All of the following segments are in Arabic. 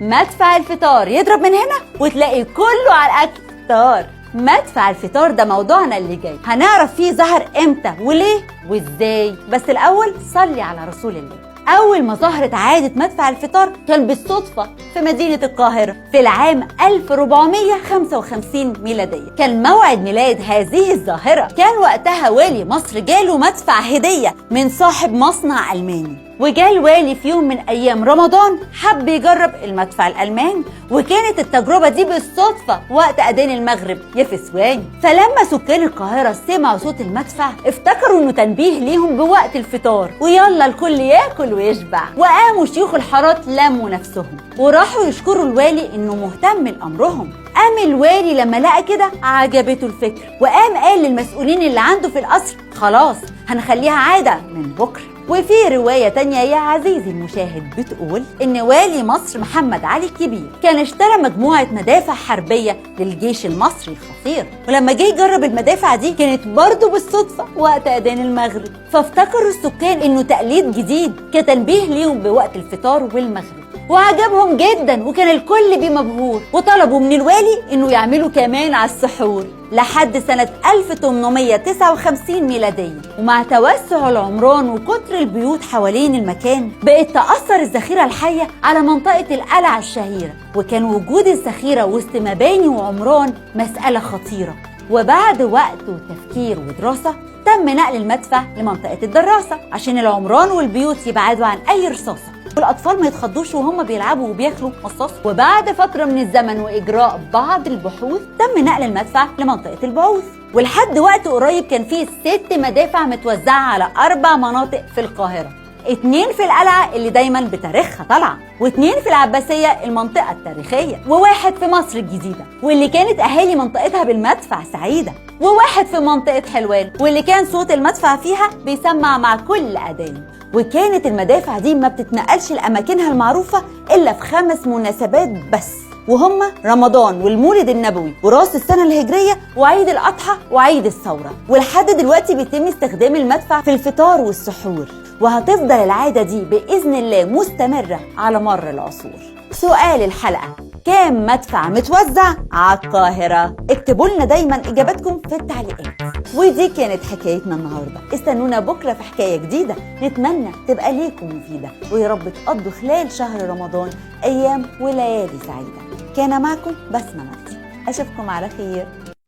مدفع الفطار يضرب من هنا وتلاقي كله على الاكل فطار. مدفع الفطار ده موضوعنا اللي جاي، هنعرف فيه ظهر امتى وليه وازاي. بس الاول صلي على رسول الله. أول ما ظهرت عادة مدفع الفطار كان بالصدفة في مدينة القاهرة في العام 1455 ميلادية. كان موعد ميلاد هذه الظاهرة. كان وقتها والي مصر جاله مدفع هدية من صاحب مصنع ألماني، وجاء الوالي في يوم من أيام رمضان حب يجرب المدفع الألماني، وكانت التجربة دي بالصدفة وقت أذان المغرب يا فسواني. فلما سكان القاهرة سمعوا صوت المدفع افتكروا إنه تنبيه ليهم بوقت الفطار، ويلا الكل ياكل ويشبع. وقاموا شيوخ الحارات لموا نفسهم وراحوا يشكروا الوالي إنه مهتم لأمرهم. قام الوالي لما لقى كده عجبته الفكرة، وقام قال للمسؤولين اللي عنده في القصر خلاص هنخليها عادة من بكرة. وفي رواية تانية يا عزيزي المشاهد بتقول إن والي مصر محمد علي الكبير كان اشترى مجموعة مدافع حربية للجيش المصري الخطير، ولما جه يجرب المدافع دي كانت برضه بالصدفة وقت أذان المغرب، فافتكروا السكان إنه تقليد جديد كتنبيه ليهم بوقت الفطار والمغرب، وعجبهم جدا وكان الكل بيه مبهور، وطلبوا من الوالي إنه يعملوا كمان على السحور لحد سنة 1859 ميلادية. ومع توسع العمران وكتر البيوت حوالين المكان بقت تأثر الذخيرة الحية على منطقة القلعة الشهيرة، وكان وجود الذخيرة وسط مباني وعمران مسألة خطيرة. وبعد وقت وتفكير ودراسة تم نقل المدفع لمنطقة الدراسة عشان العمران والبيوت يبعدوا عن أي رصاصة، والأطفال ما يتخضوش وهم بيلعبوا وبياكلوا مصاص. وبعد فترة من الزمن وإجراء بعض البحوث تم نقل المدفع لمنطقة البعوث، ولحد وقت قريب كان فيه 6 مدافع متوزعة على 4 مناطق في القاهرة، 2 في القلعة اللي دايما بتاريخها طالعة، و2 في العباسية المنطقة التاريخية، و1 في مصر الجديدة واللي كانت أهالي منطقتها بالمدفع سعيدة، و1 في منطقة حلوان واللي كان صوت المدفع فيها بيسمع مع كل أذان. وكانت المدافع دي ما بتتنقلش لأماكنها المعروفة إلا في 5 مناسبات بس، وهم رمضان والمولد النبوي وراس السنة الهجرية وعيد الأضحى وعيد الثورة. ولحد دلوقتي بيتم استخدام المدفع في الفطار والسحور، وهتفضل العادة دي بإذن الله مستمرة على مر العصور. سؤال الحلقة: كام مدفع متوزع على القاهرة؟ اكتبوا لنا دايما إجاباتكم في التعليقات. ودي كانت حكايتنا النهاردة، استنونا بكرة في حكاية جديدة نتمنى تبقى ليكم مفيدة، ويا رب تقضوا خلال شهر رمضان أيام وليالي سعيدة. كان معكم بسمة مرسي، أشوفكم على خير.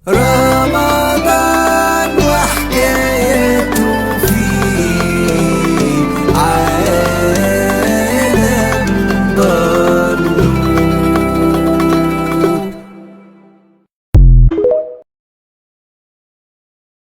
رمضان وحكاية